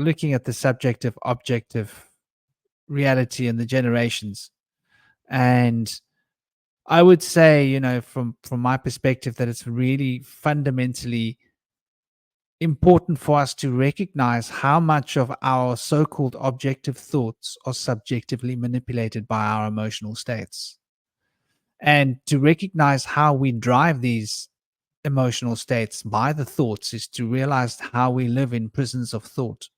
looking at the subject of objective reality and the generations. And I would say, from my perspective, that it's really fundamentally important for us to recognize how much of our so-called objective thoughts are subjectively manipulated by our emotional states, and to recognize how we drive these emotional states by the thoughts is to realize how we live in prisons of thought,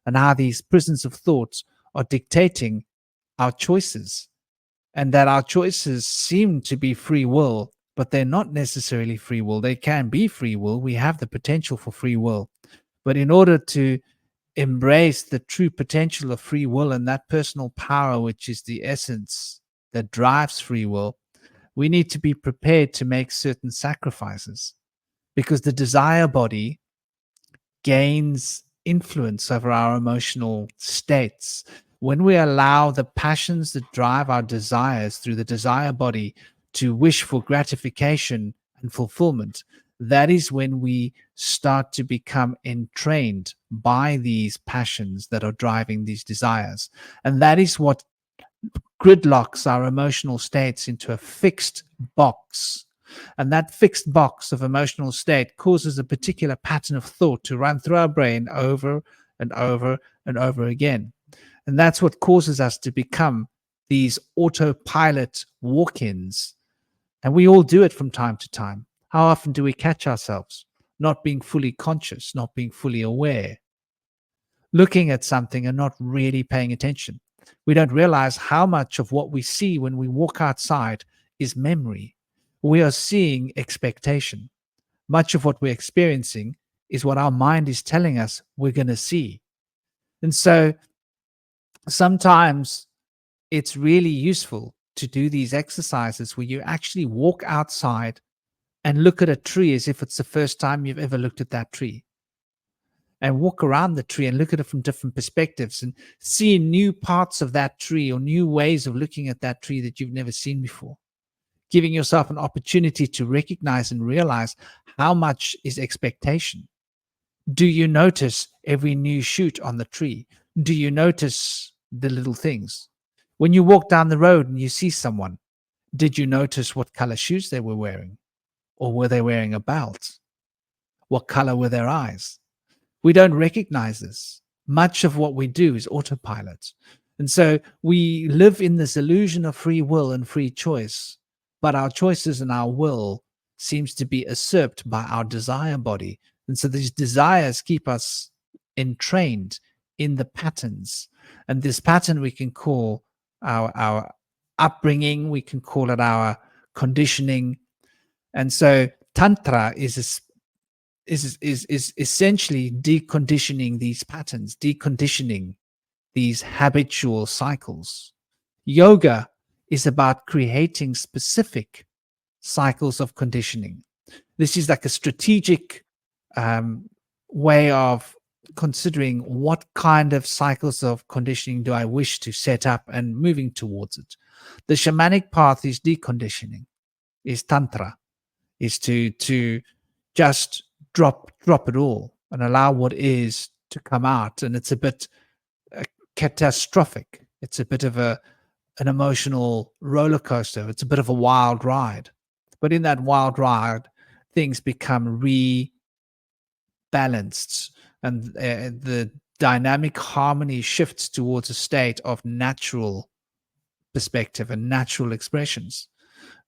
and how these prisons of thought are dictating our choices, and that our choices seem to be free will, but they're not necessarily free will. They can be free will. We have the potential for free will. But in order to embrace the true potential of free will and that personal power, which is the essence that drives free will, we need to be prepared to make certain sacrifices, because the desire body gains influence over our emotional states. When we allow the passions that drive our desires through the desire body to wish for gratification and fulfillment, that is when we start to become entrained by these passions that are driving these desires. And that is what gridlocks our emotional states into a fixed box. And that fixed box of emotional state causes a particular pattern of thought to run through our brain over and over and over again. And that's what causes us to become these autopilot walk-ins. And we all do it from time to time. How often do we catch ourselves not being fully conscious, not being fully aware, looking at something and not really paying attention? We don't realize how much of what we see when we walk outside is memory. We are seeing expectation. Much of what we're experiencing is what our mind is telling us we're going to see. And so sometimes it's really useful to do these exercises where you actually walk outside and look at a tree as if it's the first time you've ever looked at that tree, and walk around the tree and look at it from different perspectives and see new parts of that tree or new ways of looking at that tree that you've never seen before, giving yourself an opportunity to recognize and realize how much is expectation. Do you notice every new shoot on the tree? Do you notice the little things? When you walk down the road and you see someone, did you notice what color shoes they were wearing? Or were they wearing a belt? What color were their eyes? We don't recognize this. Much of what we do is autopilot. And so we live in this illusion of free will and free choice, but our choices and our will seems to be usurped by our desire body. And so these desires keep us entrained in the patterns. And this pattern we can call our upbringing, we can call it our conditioning. And so Tantra is essentially deconditioning these patterns, deconditioning these habitual cycles. Yoga is about creating specific cycles of conditioning. This is like a strategic way of considering what kind of cycles of conditioning do I wish to set up and moving towards it. The shamanic path is deconditioning, is Tantra, is to just drop it all and allow what is to come out. And it's a bit catastrophic. It's a bit of an emotional roller coaster. It's a bit of a wild ride. But in that wild ride, things become rebalanced, and the dynamic harmony shifts towards a state of natural perspective and natural expressions.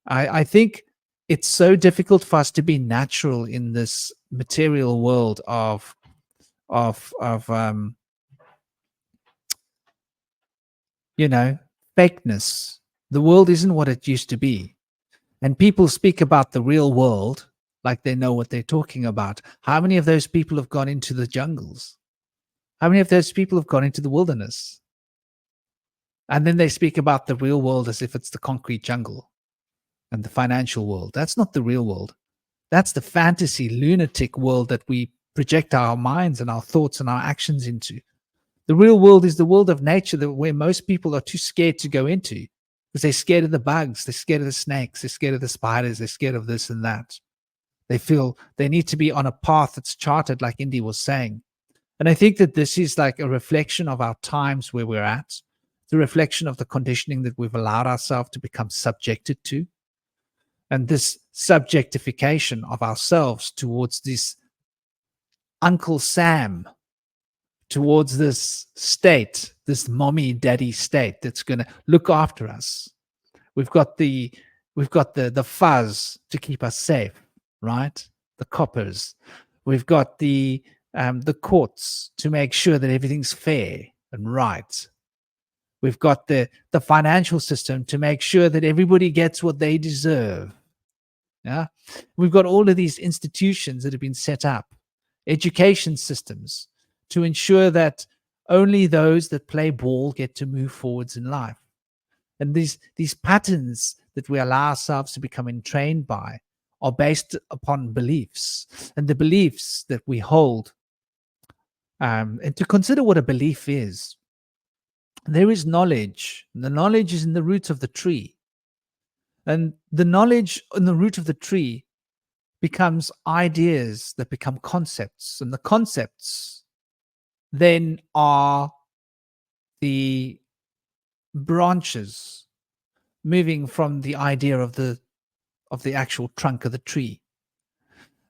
I think it's so difficult for us to be natural in this material world of fakeness. The world isn't what it used to be. And people speak about the real world like they know what they're talking about. How many of those people have gone into the jungles? How many of those people have gone into the wilderness? And then they speak about the real world as if it's the concrete jungle and the financial world. That's not the real world. That's the fantasy, lunatic world that we project our minds and our thoughts and our actions into. The real world is the world of nature, where most people are too scared to go into, because they're scared of the bugs, they're scared of the snakes, they're scared of the spiders, they're scared of this and that. They feel they need to be on a path that's charted, like Indy was saying. And I think that this is like a reflection of our times where we're at. It's a reflection of the conditioning that we've allowed ourselves to become subjected to. And this subjectification of ourselves towards this Uncle Sam, towards this state, this mommy daddy state that's going to look after us. We've got the fuzz to keep us safe, right? The coppers. We've got the courts to make sure that everything's fair and right. We've got the financial system to make sure that everybody gets what they deserve. Yeah, we've got all of these institutions that have been set up, education systems to ensure that only those that play ball get to move forwards in life. And these patterns that we allow ourselves to become entrained by are based upon beliefs, and the beliefs that we hold. And to consider what a belief is, there is knowledge. The knowledge is in the root of the tree. And the knowledge in the root of the tree becomes ideas that become concepts. And the concepts then are the branches moving from the idea of the actual trunk of the tree.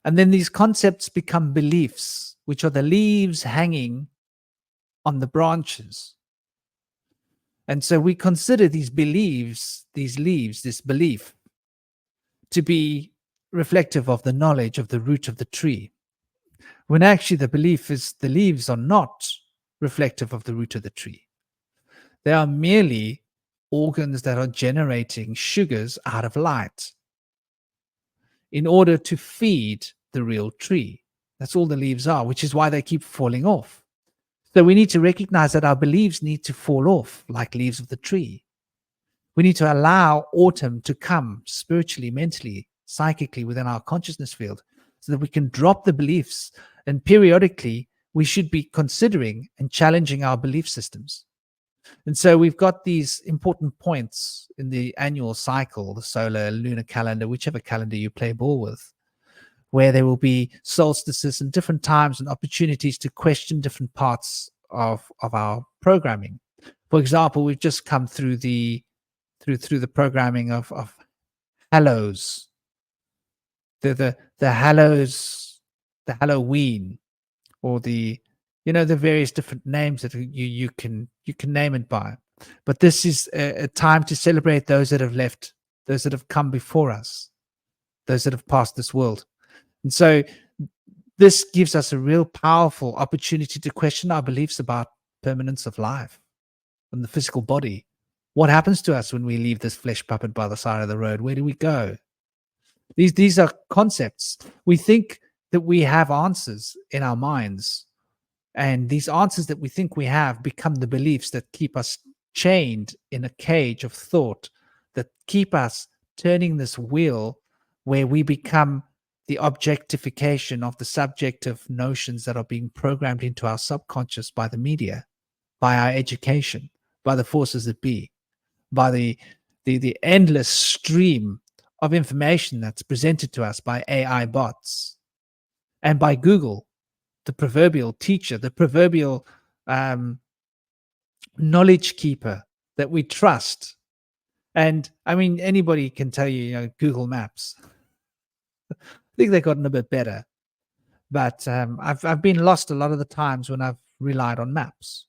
And then these concepts become beliefs, which are the leaves hanging on the branches. And so we consider these beliefs, these leaves, this belief, to be reflective of the knowledge of the root of the tree, when actually the belief is the leaves are not reflective of the root of the tree. They are merely organs that are generating sugars out of light in order to feed the real tree. That's all the leaves are, which is why they keep falling off. So we need to recognize that our beliefs need to fall off like leaves of the tree. We need to allow autumn to come spiritually, mentally, psychically within our consciousness field so that we can drop the beliefs. And periodically, we should be considering and challenging our belief systems. And so we've got these important points in the annual cycle, the solar, lunar calendar, whichever calendar you play ball with, where there will be solstices and different times and opportunities to question different parts of our programming. For example, we've just come through the programming of Hallows, the Hallows, the Halloween, or the various different names that you can name it by. But this is a time to celebrate those that have left, those that have come before us, those that have passed this world. And so this gives us a real powerful opportunity to question our beliefs about permanence of life and the physical body. What happens to us when we leave this flesh puppet by the side of the road? Where do we go? These are concepts. We think that we have answers in our minds, and these answers that we think we have become the beliefs that keep us chained in a cage of thought, that keep us turning this wheel where we become the objectification of the subjective notions that are being programmed into our subconscious by the media, by our education, by the forces that be, by the endless stream of information that's presented to us by AI bots and by Google, the proverbial teacher, the proverbial knowledge keeper that we trust. And I mean, anybody can tell you, Google Maps. I think they've gotten a bit better, but I've been lost a lot of the times when I've relied on maps.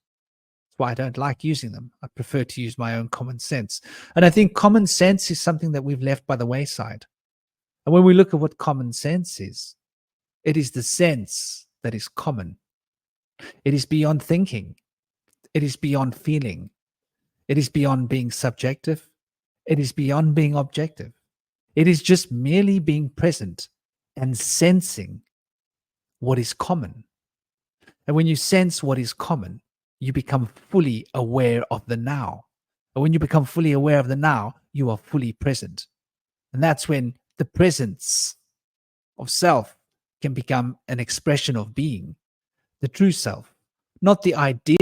That's why I don't like using them. I prefer to use my own common sense. And I think common sense is something that we've left by the wayside. And when we look at what common sense is, it is the sense that is common. It is beyond thinking. It is beyond feeling. It is beyond being subjective. It is beyond being objective. It is just merely being present and sensing what is common. And when you sense what is common, you become fully aware of the now. And when you become fully aware of the now, you are fully present. And that's when the presence of self can become an expression of being, the true self, not the idea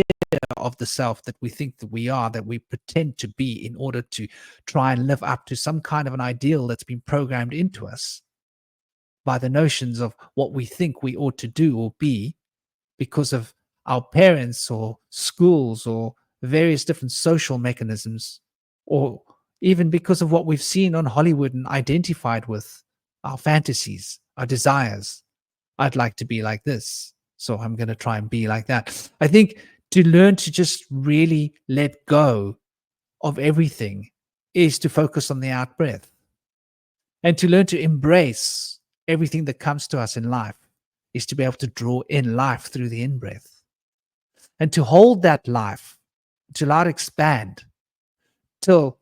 of the self that we think that we are, that we pretend to be in order to try and live up to some kind of an ideal that's been programmed into us by the notions of what we think we ought to do or be because of our parents or schools or various different social mechanisms, or even because of what we've seen on Hollywood and identified with our fantasies, our desires. I'd like to be like this, so I'm going to try and be like that. I think to learn to just really let go of everything is to focus on the out breath, and to learn to embrace everything that comes to us in life is to be able to draw in life through the in breath, and to hold that life, to allow it expand till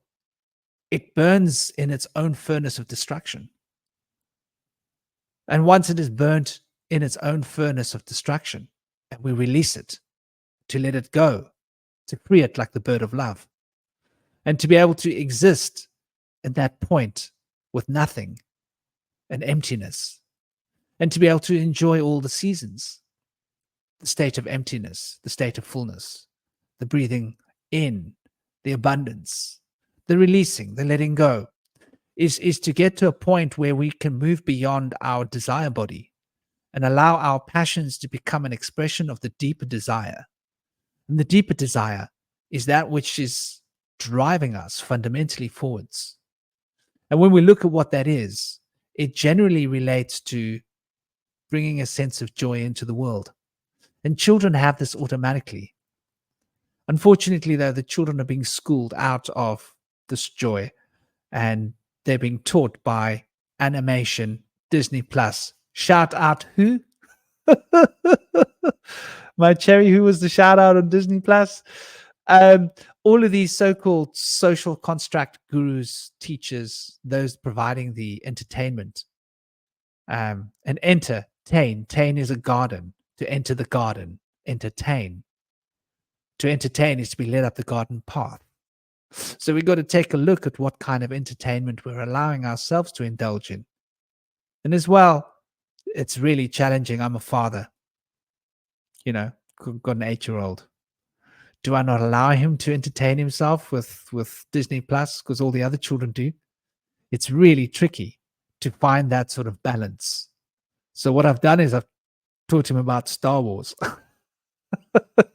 it burns in its own furnace of destruction. And once it is burnt in its own furnace of destruction, and we release it, to let it go, to free it like the bird of love, and to be able to exist at that point with nothing and emptiness, and to be able to enjoy all the seasons, the state of emptiness, the state of fullness, the breathing in, the abundance, the releasing, the letting go, is to get to a point where we can move beyond our desire body and allow our passions to become an expression of the deeper desire. And the deeper desire is that which is driving us fundamentally forwards. And when we look at what that is, it generally relates to bringing a sense of joy into the world. And children have this automatically. Unfortunately, though, the children are being schooled out of this joy, and they're being taught by animation, Disney Plus. Shout out who? My cherry, who was the shout out on Disney Plus? All of these so-called social construct gurus, teachers, those providing the entertainment. And entertain. Tain is a garden. To enter the garden, entertain. To entertain is to be led up the garden path. So we've got to take a look at what kind of entertainment we're allowing ourselves to indulge in. And as well, it's really challenging. I'm a father, got an 8-year-old. Do I not allow him to entertain himself with Disney Plus because all the other children do? It's really tricky to find that sort of balance. So what I've done is I've taught him about Star Wars.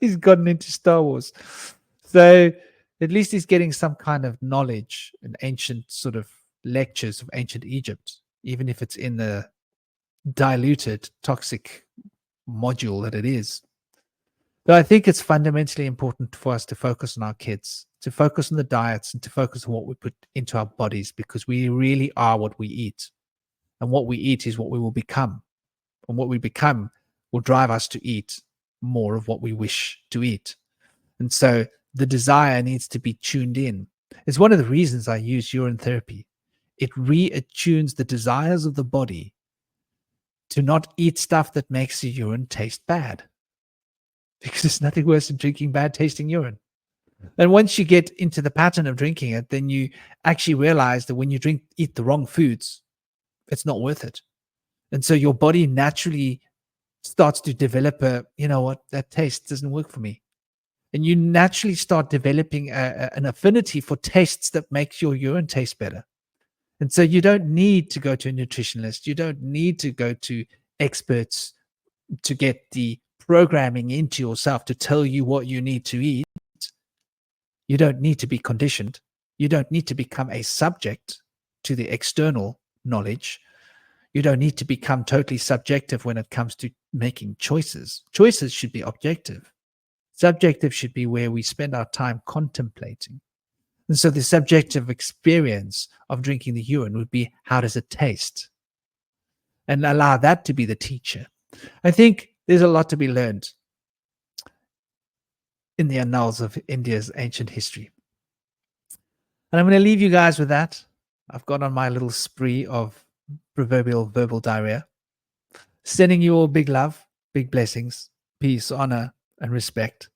He's gotten into Star Wars. So at least he's getting some kind of knowledge and ancient sort of lectures of ancient Egypt, even if it's in the diluted, toxic module that it is. But I think it's fundamentally important for us to focus on our kids, to focus on the diets, and to focus on what we put into our bodies, because we really are what we eat. And what we eat is what we will become. And what we become will drive us to eat more of what we wish to eat. And so the desire needs to be tuned in. It's one of the reasons I use urine therapy. It reattunes the desires of the body to not eat stuff that makes the urine taste bad. Because there's nothing worse than drinking bad tasting urine. And once you get into the pattern of drinking it, then you actually realize that when you eat the wrong foods, it's not worth it. And so your body naturally starts to develop that taste doesn't work for me. And you naturally start developing an affinity for tastes that makes your urine taste better. And so you don't need to go to a nutritionist. You don't need to go to experts to get the programming into yourself to tell you what you need to eat. You don't need to be conditioned. You don't need to become a subject to the external knowledge. You don't need to become totally subjective when it comes to making choices. Choices should be objective. Subjective should be where we spend our time contemplating. And so the subjective experience of drinking the urine would be, how does it taste? And allow that to be the teacher. I think there's a lot to be learned in the annals of India's ancient history. And I'm going to leave you guys with that. I've gone on my little spree of proverbial verbal diarrhea. Sending you all big love, big blessings, peace, honor, and respect.